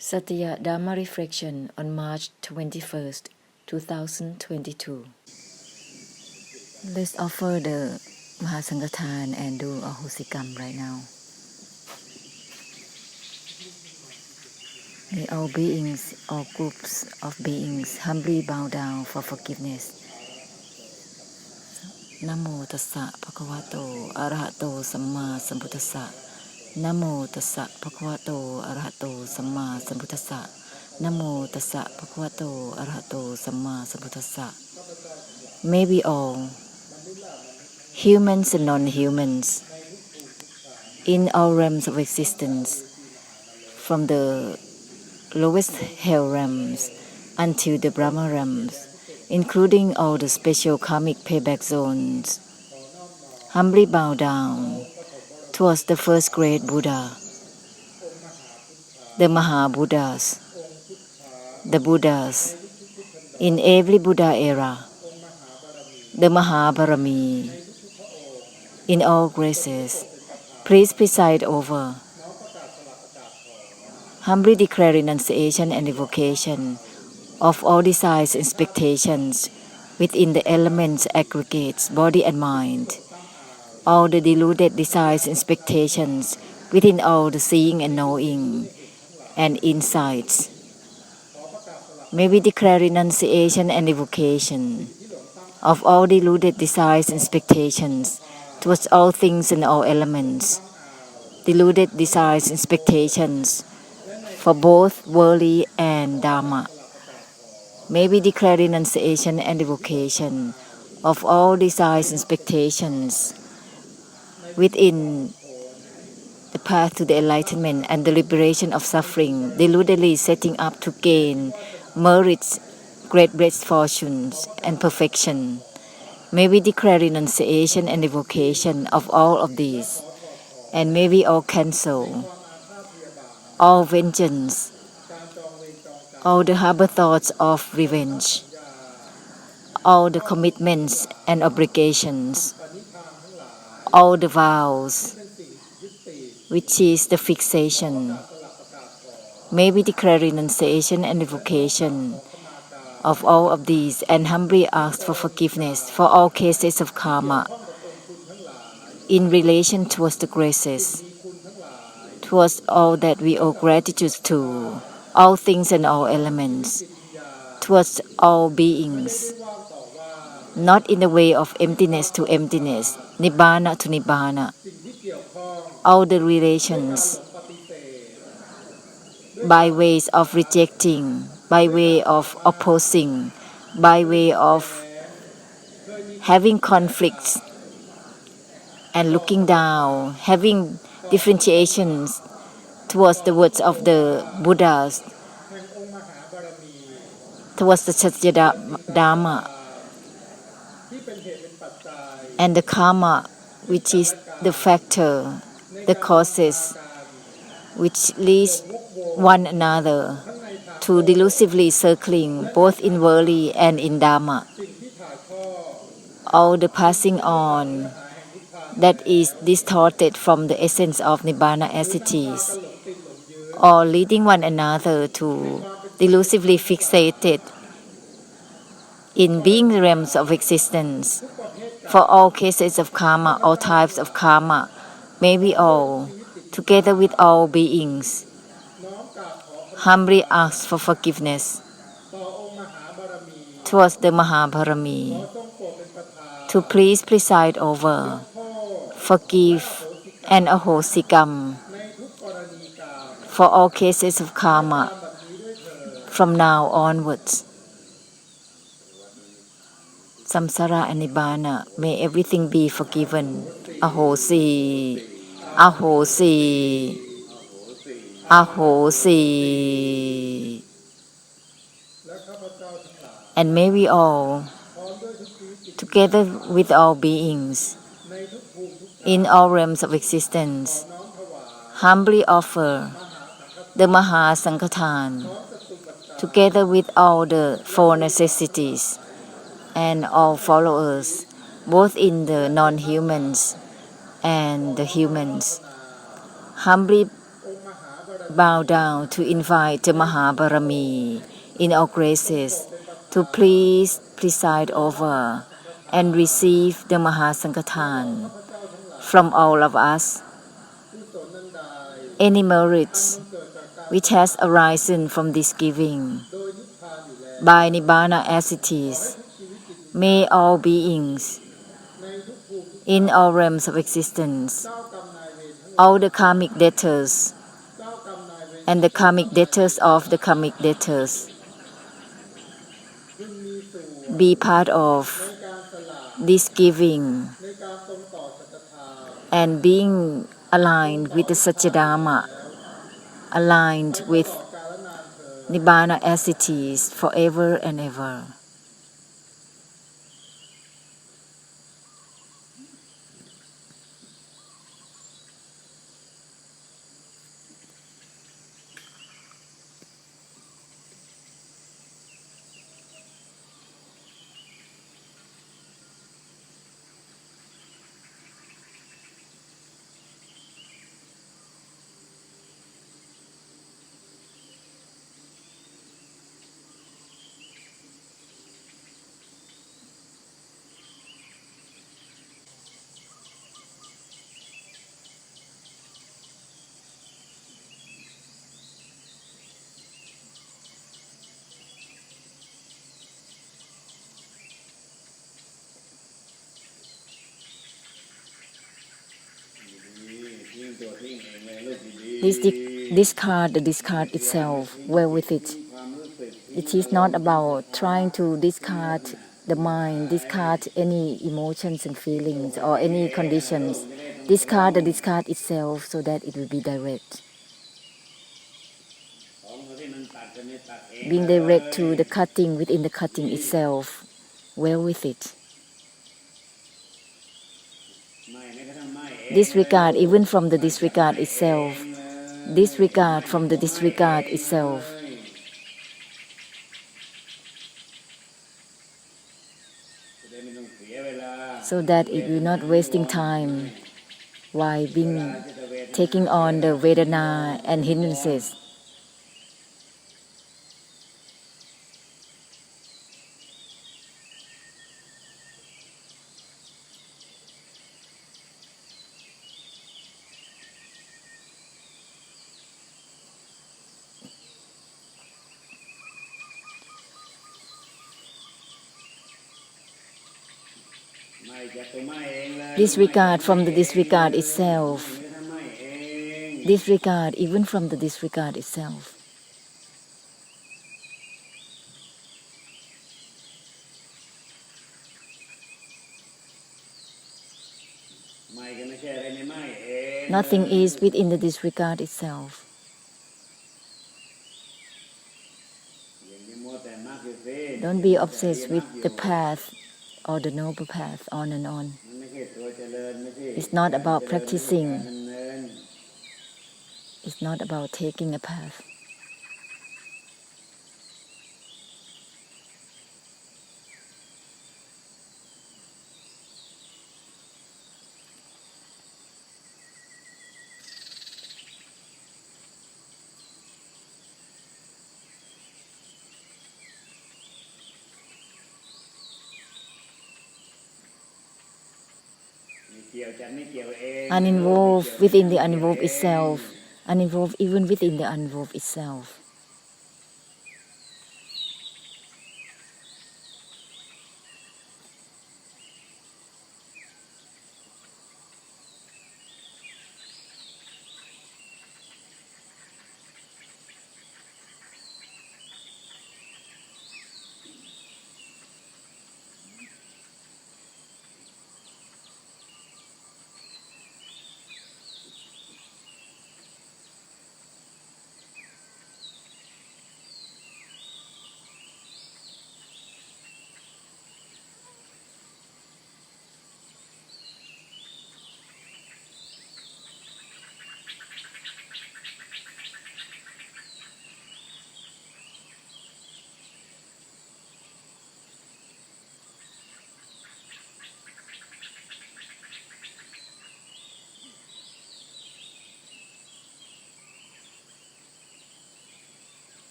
Satya Dharma Reflection on March 21st, 2022. Let's offer the Mahasankathan and do a Hosikam right now. May all beings, all groups of beings humbly bow down for forgiveness. Namo tassa bhagavato arahato samma sambuddhassa. Namo tassa bhagavato arahato samma sambuddhassa. Namo tassa bhagavato arahato samma sambuddhassa. May we all, humans and non-humans, in all realms of existence, from the lowest hell realms until the Brahma realms, including all the special karmic payback zones, humbly bow down towards the first great Buddha, the Maha-Buddhas, the Buddhas in every Buddha era, the Mahabharami, in all graces. Please preside over. Humbly declare renunciation and evocation of all desires and expectations within the elements, aggregates, body and mind, all the deluded desires and expectations within all the seeing and knowing and insights. May we declare renunciation and evocation of all deluded desires and expectations towards all things and all elements, deluded desires and expectations for both worldly and Dharma. May we declare renunciation and evocation of all desires and expectations within the path to the enlightenment and the liberation of suffering, deludedly setting up to gain merits, great blessed fortunes, and perfection. May we declare renunciation and evocation of all of these, and may we all cancel all vengeance, all the harbor thoughts of revenge, all the commitments and obligations, all the vows, which is the fixation. May we declare renunciation and evocation of all of these and humbly ask for forgiveness for all cases of karma in relation towards the graces, towards all that we owe gratitude to, all things and all elements, towards all beings, not in the way of emptiness to emptiness, nibbana to nibbana, all the relations, by ways of rejecting, by way of opposing, by way of having conflicts and looking down, having differentiations towards the words of the Buddhas, towards the Satya Dharma, and the karma, which is the factor, the causes, which leads one another to delusively circling both in worldly and in Dharma. All the passing on that is distorted from the essence of Nibbana as it is, or leading one another to delusively fixated in being the realms of existence. For all cases of karma, all types of karma, may we all, together with all beings, humbly ask for forgiveness towards the Mahabharami, to please preside over, forgive, and ahosikam for all cases of karma from now onwards. Samsara and Nibbana, may everything be forgiven. Ahosi, ahosi, ahosi. And may we all, together with all beings, in all realms of existence, humbly offer the Mahasankathan, together with all the four necessities and all followers, both in the non-humans and the humans, humbly bow down to invite the Mahabarami in all graces to please preside over and receive the Mahasankathan from all of us. Any merits which has arisen from this giving by Nibbana as it is, may all beings in all realms of existence, all the karmic debtors and the karmic debtors of the karmic debtors, be part of this giving and being aligned with the Satyadharma, aligned with Nibbana as it is forever and ever. Discard the discard itself, well with it. It is not about trying to discard the mind, discard any emotions and feelings or any conditions. Discard the discard itself so that it will be direct. Being direct to the cutting within the cutting itself, well with it. Disregard even from the disregard itself. Disregard from the disregard itself. So that it will not wasting time while taking on the Vedana and hindrances. Disregard from the disregard itself. Disregard even from the disregard itself. Nothing is within the disregard itself. Don't be obsessed with the path or the noble path, on and on. It's not about practicing. It's not about taking a path. Uninvolved within the uninvolved itself, uninvolved even within the uninvolved itself.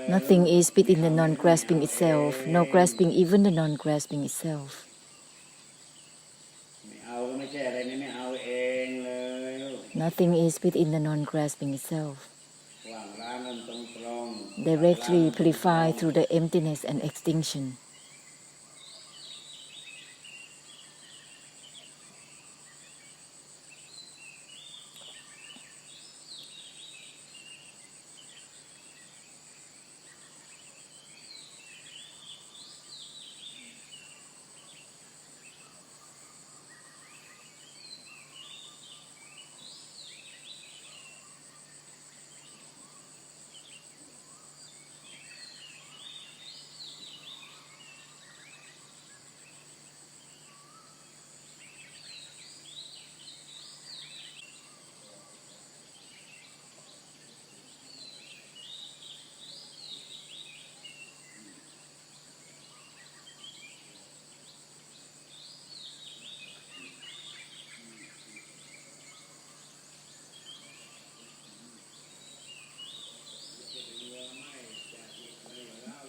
Nothing is within the non-grasping itself, no grasping even the non-grasping itself. Nothing is within the non-grasping itself. Directly purified through the emptiness and extinction.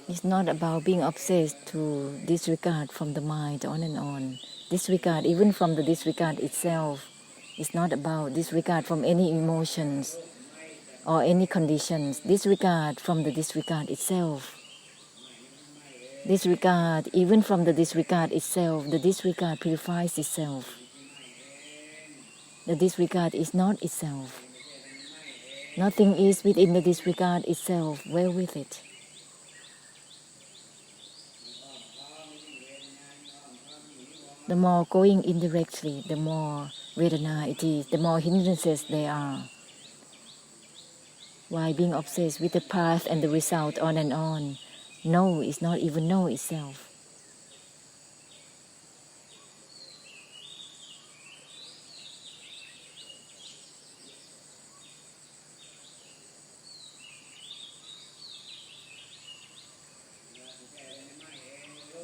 It's not about being obsessed to disregard from the mind on and on. Disregard even from the disregard itself. It's not about disregard from any emotions or any conditions. Disregard from the disregard itself. Disregard even from the disregard itself. The disregard purifies itself. The disregard is not itself. Nothing is within the disregard itself. Well with it. The more going indirectly, the more Vedana it is, the more hindrances there are. Why being obsessed with the path and the result on and on? No is not even no itself.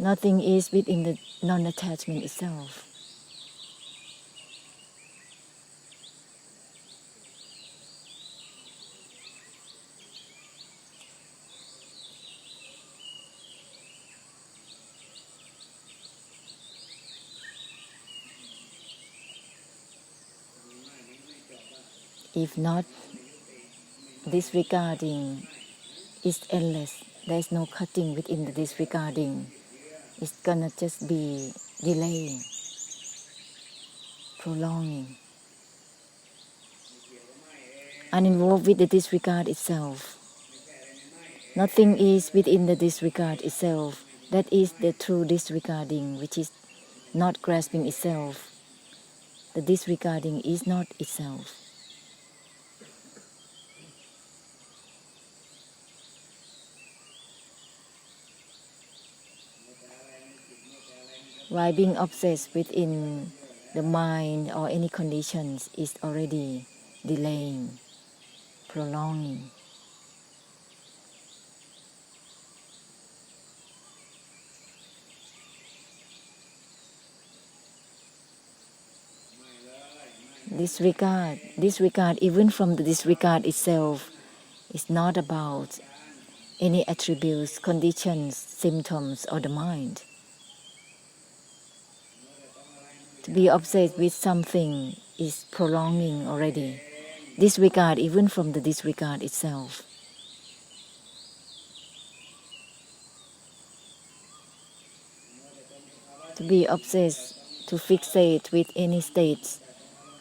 Nothing is within the non-attachment itself. If not, disregarding is endless. There is no cutting within the disregarding. It's gonna just be delaying, prolonging. Uninvolved with the disregard itself. Nothing is within the disregard itself. That is the true disregarding, which is not grasping itself. The disregarding is not itself. Why being obsessed within the mind or any conditions is already delaying, prolonging. Disregard even from the disregard itself is not about any attributes, conditions, symptoms, or the mind. To be obsessed with something is prolonging already. Disregard even from the disregard itself. To be obsessed, to fixate with any states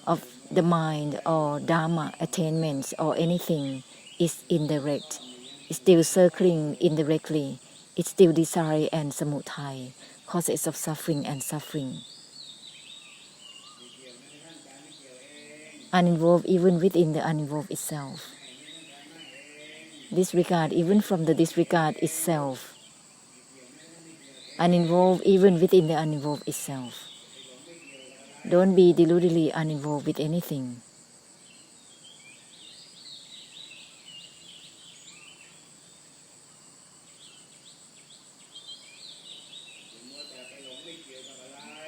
of the mind or dharma attainments or anything is indirect. It's still circling indirectly. It's still desire and samudhaya, causes of suffering and suffering. Uninvolved even within the uninvolved itself. Disregard even from the disregard itself. Uninvolved even within the uninvolved itself. Don't be deludedly uninvolved with anything.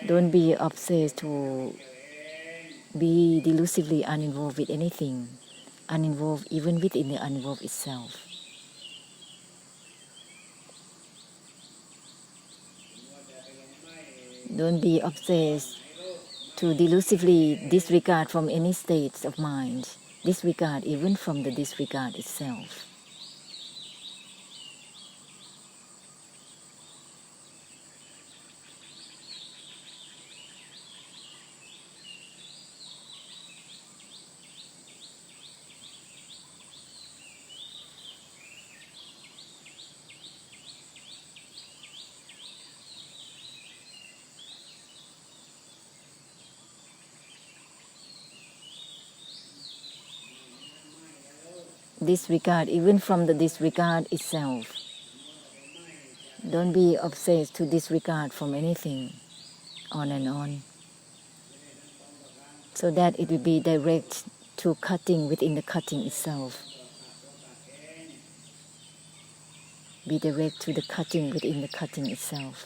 Don't be obsessed to be delusively uninvolved with anything. uninvolved even within the uninvolved itself. Don't be obsessed to delusively disregard from any states of mind, disregard even from the disregard itself. Disregard even from the disregard itself. Don't be obsessed to disregard from anything, on and on, so that it will be direct to cutting within the cutting itself. Be direct to the cutting within the cutting itself.